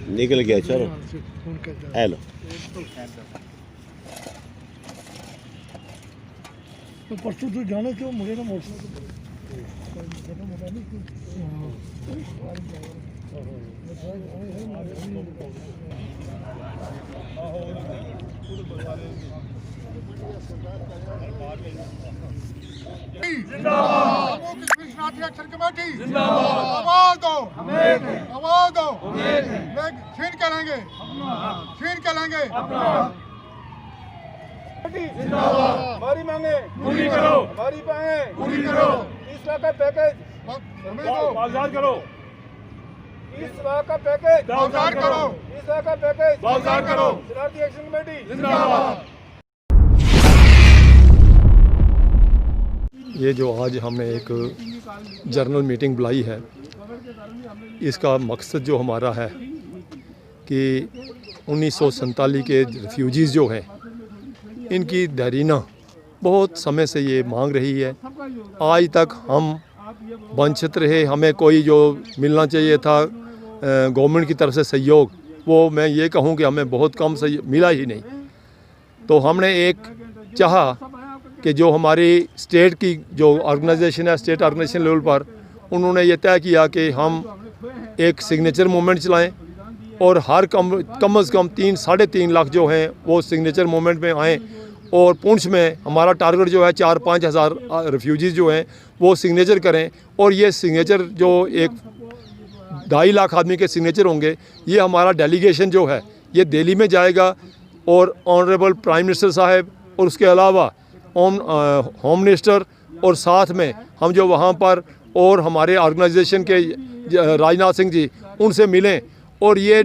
निकल गया, चलो हेलो। तो परसों तो जाने क्यों मुझे ना मोटर हमारी मांगे पूरी करो, हमारी मांगे पूरी करो। 30 लाख का पैकेज बाजार करो, 30 लाख का पैकेज बाजार करो, 30 लाख का पैकेज बाजार करो। शरारती एक्शन कमेटी जिंदाबाद। ये जो आज हमने एक जर्नल मीटिंग बुलाई है, इसका मकसद जो हमारा है कि 1947 के रेफ्यूजीज़ जो हैं, इनकी दरीना बहुत समय से ये मांग रही है। आज तक हम वंचित रहे, हमें कोई जो मिलना चाहिए था गवर्नमेंट की तरफ से सहयोग, वो मैं ये कहूँ कि हमें बहुत कम सहयोग मिला ही नहीं। तो हमने एक चाहा कि जो हमारी स्टेट की जो ऑर्गेनाइजेशन है, स्टेट ऑर्गेनाइजेशन लेवल पर उन्होंने ये तय किया कि हम एक सिग्नेचर मूवमेंट चलाएं और हर कम से कम 3-3.5 लाख जो हैं वो सिग्नेचर मूवमेंट में आएँ। और पुंछ में हमारा टारगेट जो है 4-5 हज़ार रेफ्यूजीज़ जो हैं वो सिग्नेचर करें। और ये सिग्नेचर जो एक 2.5 लाख आदमी के सिग्नेचर होंगे, ये हमारा डेलीगेशन जो है ये दिल्ली में जाएगा। और ऑनरेबल प्राइम मिनिस्टर साहब और उसके अलावा होम मिनिस्टर और साथ में हम जो वहाँ पर और हमारे ऑर्गेनाइजेशन के राजनाथ सिंह जी, उनसे मिलें और ये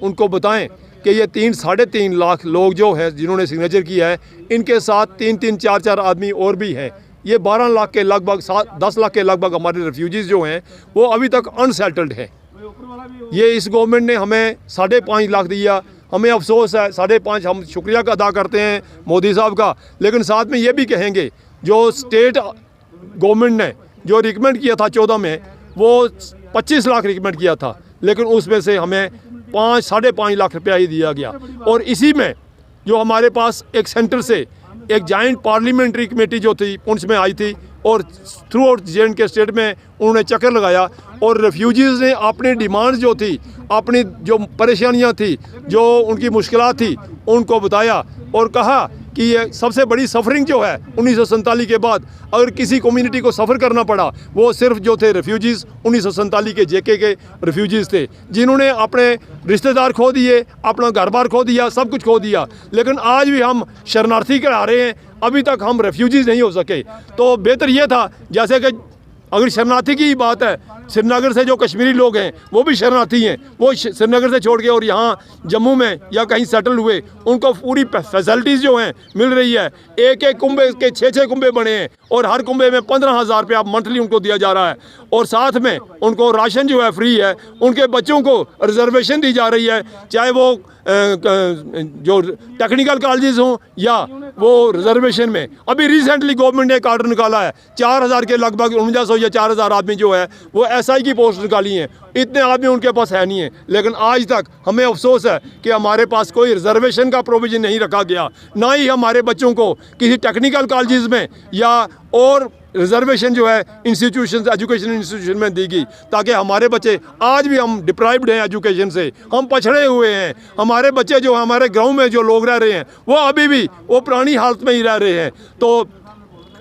उनको बताएं कि ये 3-3.5 लाख लोग जो हैं जिन्होंने सिग्नेचर किया है, इनके साथ 3-3, 4-4 आदमी और भी हैं। ये 12 लाख के लगभग 10 लाख के लगभग हमारे रेफ्यूजीज़ जो हैं वो अभी तक अनसेटल्ड हैं। ये इस गवर्नमेंट ने हमें 5.5 लाख दिया, हमें अफसोस है 5.5। हम शुक्रिया का अदा करते हैं मोदी साहब का, लेकिन साथ में ये भी कहेंगे जो स्टेट गवर्नमेंट ने जो रिकमेंड किया था 14 में, वो 25 लाख रिकमेंड किया था, लेकिन उसमें से हमें 5-5.5 लाख रुपया ही दिया गया। और इसी में जो हमारे पास एक सेंटर से एक जॉइंट पार्लियामेंट्री कमेटी जो थी पुंछ में आई थी और थ्रू आउट J&K स्टेट में उन्होंने चक्कर लगाया और रेफ्यूजीज़ ने अपनी डिमांड जो थी, अपनी जो परेशानियां थी, जो उनकी मुश्किलात थी, उनको बताया और कहा कि ये सबसे बड़ी सफरिंग जो है 1947 के बाद अगर किसी कम्युनिटी को सफ़र करना पड़ा, वो सिर्फ जो थे रेफ्यूजीज़ 1947 के JK के रेफ्यूजीज़ थे, जिन्होंने अपने रिश्तेदार खो दिए, अपना घर बार खो दिया, सब कुछ खो दिया। लेकिन आज भी हम शरणार्थी करा रहे हैं, अभी तक हम रेफ्यूजीज़ नहीं हो सके। तो बेहतर ये था, जैसे कि अगर शरणार्थी की बात है, श्रीनगर से जो कश्मीरी लोग हैं वो भी शरणार्थी हैं, वो श्रीनगर से छोड़ के और यहाँ जम्मू में या कहीं सेटल हुए, उनको पूरी फैसिलिटीज़ जो हैं मिल रही है। एक कुंबे के 6 कुंबे बने हैं और हर कुंबे में 15,000 रुपया मंथली उनको दिया जा रहा है। और साथ में उनको राशन जो है फ्री है, उनके बच्चों को रिजर्वेशन दी जा रही है, चाहे वो जो टेक्निकल कॉलेजेस हों या वो रिजर्वेशन में। अभी रिसेंटली गवर्नमेंट ने एक आर्डर निकाला है, 4,000 के लगभग 4900 या 4,000 आदमी जो है वो SI की पोस्ट निकाली हैं। इतने आदमी उनके पास है नहीं है, लेकिन आज तक हमें अफसोस है कि हमारे पास कोई रिजर्वेशन का प्रोविज़न नहीं रखा गया, ना ही हमारे बच्चों को किसी टेक्निकल कॉलेजेस में या और रिजर्वेशन जो है इंस्टीट्यूशन, एजुकेशन इंस्टीट्यूशन में दी गई, ताकि हमारे बच्चे, आज भी हम डिप्राइव्ड हैं एजुकेशन से, हम पछड़े हुए हैं। हमारे बच्चे जो हमारे गांव में जो लोग रह रहे हैं वो अभी भी वो पुरानी हालत में ही रह रहे हैं। तो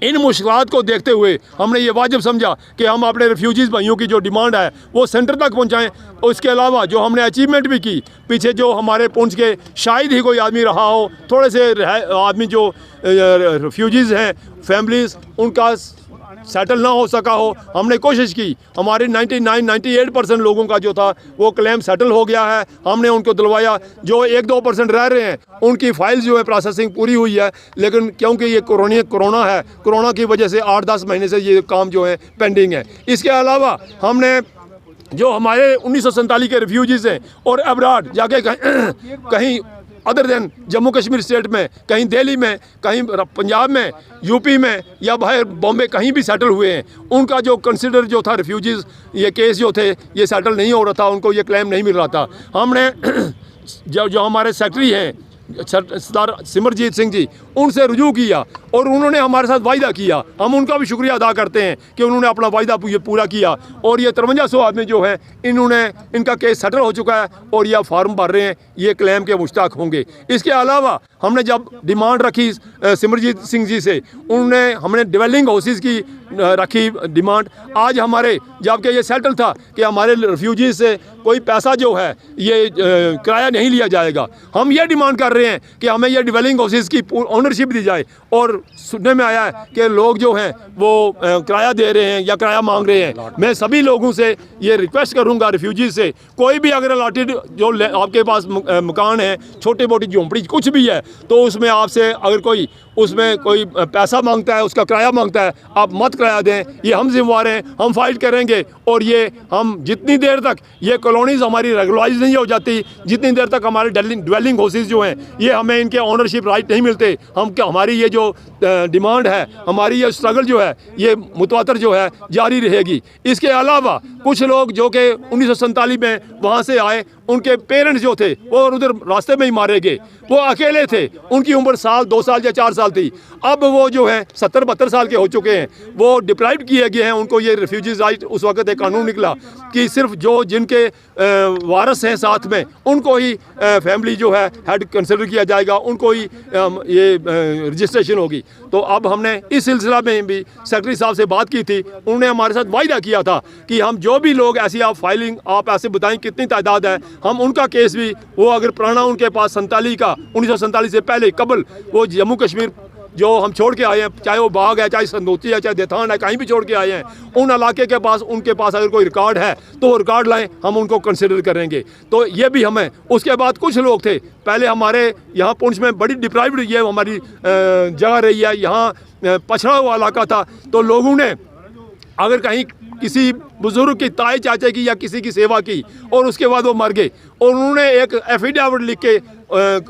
इन मुश्किलात को देखते हुए हमने ये वाजिब समझा कि हम अपने रेफ्यूजीज़ भाइयों की जो डिमांड है वो सेंटर तक पहुंचाएं। उसके अलावा जो हमने अचीवमेंट भी की, पीछे जो हमारे पुंछ के शायद ही कोई आदमी रहा हो, थोड़े से आदमी जो रेफ्यूजीज़ हैं फैमिलीज़, उनका सेटल ना हो सका हो, हमने कोशिश की। हमारे 99-98% लोगों का जो था वो क्लेम सेटल हो गया है, हमने उनको दिलवाया। जो 1-2% रह रहे हैं उनकी फाइल्स जो है प्रोसेसिंग पूरी हुई है, लेकिन क्योंकि ये कोरोना है, कोरोना की वजह से 8-10 महीने से ये काम जो है पेंडिंग है। इसके अलावा हमने जो हमारे 1947 के रेफ्यूजीज़ हैं और अब्राड जाके कहीं other than Jammu Kashmir state में, कहीं दिल्ली में, कहीं पंजाब में, यूपी में या बाहर बॉम्बे कहीं भी सेटल हुए हैं, उनका जो कंसिडर जो था रिफ्यूजीज़ ये केस जो थे ये सेटल नहीं हो रहा था, उनको ये क्लेम नहीं मिल रहा था। हमने जो हमारे सेक्रेटरी हैं सरदार सिमरजीत सिंह जी, उनसे रुजू किया और उन्होंने हमारे साथ वायदा किया। हम उनका भी शुक्रिया अदा करते हैं कि उन्होंने अपना वायदा पूरा किया और ये 5300 आदमी जो हैं इनका केस सेटल हो चुका है और यह फार्म भर रहे हैं, ये क्लेम के मुश्ताक होंगे। इसके अलावा हमने जब डिमांड रखी सिमरजीत सिंह जी से, हमने डिवेलिंग हाउसेस की रखी डिमांड। आज हमारे जबकि ये सेटल था कि हमारे रिफ्यूजीज से कोई पैसा जो है ये किराया नहीं लिया जाएगा, हम ये डिमांड कर रहे हैं कि हमें ये डिवेलिंग हाउसेस की ओनरशिप दी जाए। और सुनने में आया है कि लोग जो हैं वो किराया दे रहे हैं या किराया मांग रहे हैं। मैं सभी लोगों से ये रिक्वेस्ट करूंगा रिफ्यूजीज से, कोई भी अगर अलॉटेड जो आपके पास मकान है, छोटी मोटी झोंपड़ी कुछ भी है, तो उसमें आपसे अगर कोई उसमें कोई पैसा मांगता है, उसका किराया मांगता है, आप मत किराया दें। ये हम जिम्मेवार हैं, हम फाइट करेंगे और ये हम जितनी देर तक ये कॉलोनीज़ हमारी रेगुलराइज नहीं हो जाती, जितनी देर तक हमारे डिवेलिंग हाउसेस जो हैं ये हमें इनके ओनरशिप राइट नहीं मिलते, हमारी ये जो डिमांड है, हमारी ये स्ट्रगल जो है ये मुतवातर जो है जारी रहेगी। इसके अलावा कुछ लोग जो कि 1947 में वहाँ से आए, उनके पेरेंट्स जो थे वो उधर रास्ते में ही मारे गए, वो अकेले थे, उनकी उम्र साल 2 साल या 4 साल थी। अब वो जो है 70-72 साल के हो चुके हैं, वो डिप्राइव किए गए हैं। उनको ये रिफ्यूजीज राइट उस वक्त एक कानून निकला कि सिर्फ जो जिनके वारस हैं साथ में उनको ही फैमिली जो है हेड कंसिडर किया जाएगा, उनको ही ये रजिस्ट्रेशन होगी। तो अब हमने इस सिलसिला में भी सेक्रेटरी साहब से बात की थी, उन्होंने हमारे साथ वायदा किया था कि हम जो भी लोग ऐसी आप ऐसे बताएं कितनी तादाद है, हम उनका केस भी वो अगर पुराना उनके पास 1947 से पहले कबल वो जम्मू कश्मीर जो हम छोड़ के आए हैं, चाहे वो बाग है, चाहे संदोती है, चाहे देथान है, कहीं भी छोड़ के आए हैं, उन इलाके के पास उनके पास अगर कोई रिकॉर्ड है तो वो रिकॉर्ड लाएं, हम उनको कंसिडर करेंगे। तो ये भी हमें। उसके बाद कुछ लोग थे पहले हमारे यहाँ पुंछ में बड़ी डिप्राइव्ड ये हमारी जगह रही है, यहाँ पछड़ा हुआ इलाका था, तो लोगों ने अगर कहीं किसी बुजुर्ग की ताए चाचे की या किसी की सेवा की और उसके बाद वो मर गए और उन्होंने एक एफिडेविट लिख के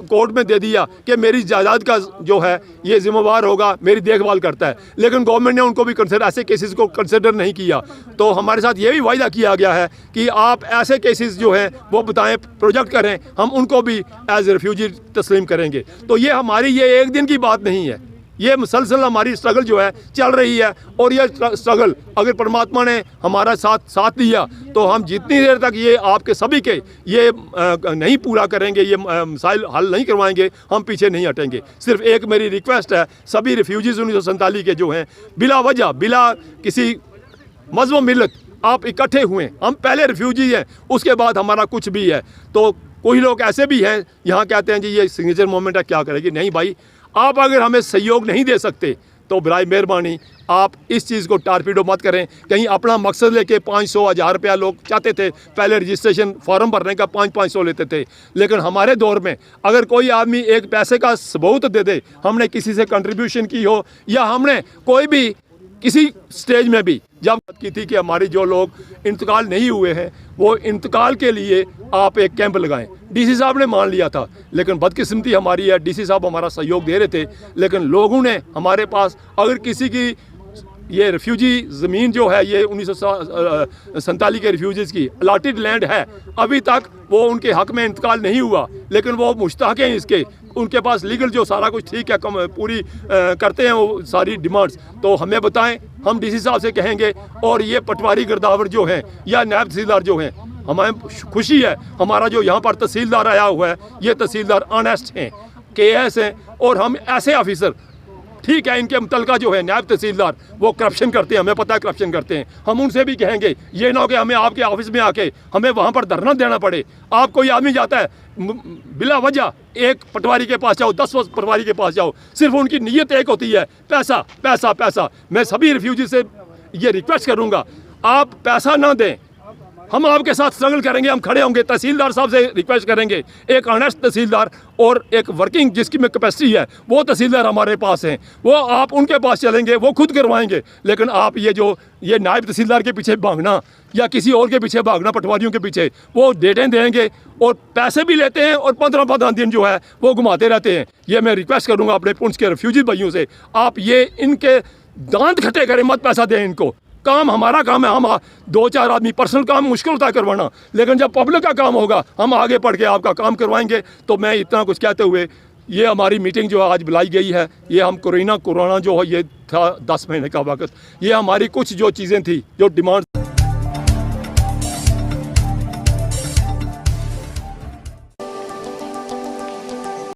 कोर्ट में दे दिया कि मेरी जायदाद का जो है ये जिम्मेवार होगा, मेरी देखभाल करता है, लेकिन गवर्नमेंट ने उनको भी ऐसे केसेस को कंसिडर नहीं किया। तो हमारे साथ ये भी वायदा किया गया है कि आप ऐसे केसेस जो हैं वो बताएं, प्रोजेक्ट करें, हम उनको भी एज रिफ्यूजी तस्लीम करेंगे। तो ये हमारी ये एक दिन की बात नहीं है, ये मुसलसल हमारी स्ट्रगल जो है चल रही है। और ये स्ट्रगल अगर परमात्मा ने हमारा साथ दिया तो हम जितनी देर तक ये आपके सभी के ये नहीं पूरा करेंगे, ये मसाइल हल नहीं करवाएंगे, हम पीछे नहीं हटेंगे। सिर्फ एक मेरी रिक्वेस्ट है, सभी रिफ्यूजीज़ 1947 के जो हैं बिला वजह, बिला किसी मज़हब मिलत आप इकट्ठे हुए, हम पहले रिफ्यूजी हैं, उसके बाद हमारा कुछ भी है। तो कोई लोग ऐसे भी हैं यहाँ कहते हैं जी ये सिग्नेचर मूवमेंट है, क्या करेगी। नहीं भाई, आप अगर हमें सहयोग नहीं दे सकते तो बराए मेहरबानी आप इस चीज़ को टारपीडो मत करें। कहीं अपना मकसद लेके 500-1000 रुपया लोग चाहते थे, पहले रजिस्ट्रेशन फॉर्म भरने का 500 लेते थे, लेकिन हमारे दौर में अगर कोई आदमी एक पैसे का सबूत दे दे, हमने किसी से कंट्रीब्यूशन की हो या हमने कोई भी किसी स्टेज में भी जब बात की थी कि हमारे जो लोग इंतकाल नहीं हुए हैं वो इंतकाल के लिए आप एक कैंप लगाएं, डीसी साहब ने मान लिया था, लेकिन बदकिस्मती हमारी है, डीसी साहब हमारा सहयोग दे रहे थे, लेकिन लोगों ने हमारे पास अगर किसी की ये रिफ्यूजी ज़मीन जो है ये 1947 के रिफ्यूजीज़ की अलॉटेड लैंड है, अभी तक वो उनके हक़ में इंतकाल नहीं हुआ, लेकिन वो मुश्ताक हैं इसके, उनके पास लीगल जो सारा कुछ ठीक है, पूरी करते हैं वो सारी डिमांड्स। तो हमें बताएं, हम डीसी साहब से कहेंगे। और ये पटवारी गिरदावर जो हैं या नायब तहसीलदार जो हैं, हमें खुशी है हमारा जो यहाँ पर तहसीलदार आया हुआ है, ये तहसीलदार ऑनेस्ट हैं, KS हैं, और हम ऐसे ऑफिसर, ठीक है इनके मुतलका जो है नायब तहसीलदार वो करप्शन करते हैं, हमें पता है करप्शन करते हैं, हम उनसे भी कहेंगे ये ना हो कि हमें आपके ऑफिस में आके हमें वहाँ पर धरना देना पड़े। आप कोई आदमी जाता है बिला वजह, एक पटवारी के पास जाओ, 10 पटवारी के पास जाओ, सिर्फ उनकी नीयत एक होती है पैसा पैसा पैसा। मैं सभी रिफ्यूजी से ये रिक्वेस्ट करूँगा, आप पैसा ना दें, हम आपके साथ स्ट्रगल करेंगे, हम खड़े होंगे। तहसीलदार साहब से रिक्वेस्ट करेंगे, एक ऑनेस्ट तहसीलदार और एक वर्किंग जिसकी में कैपेसिटी है वो तहसीलदार हमारे पास हैं, वो आप उनके पास चलेंगे, वो खुद करवाएंगे। लेकिन आप ये नायब तहसीलदार के पीछे भागना या किसी और के पीछे भागना, पटवारियों के पीछे, वो डेटें देंगे और पैसे भी लेते हैं और 15-15 दिन जो है वो घुमाते रहते हैं। ये मैं रिक्वेस्ट करूँगा अपने पुंछ के रेफ्यूजी भाइयों से, आप ये इनके दांत खट्टे करें, मत पैसा दें इनको। काम हमारा काम है, हम 2-4 आदमी पर्सनल काम मुश्किल होता है करवाना, लेकिन जब पब्लिक का काम होगा हम आगे बढ़ के आपका काम करवाएंगे। तो मैं इतना कुछ कहते हुए ये हमारी मीटिंग जो आज बुलाई गई है, ये हम कोरोना जो है ये था 10 महीने का वक्त, ये हमारी कुछ जो चीज़ें थी जो डिमांड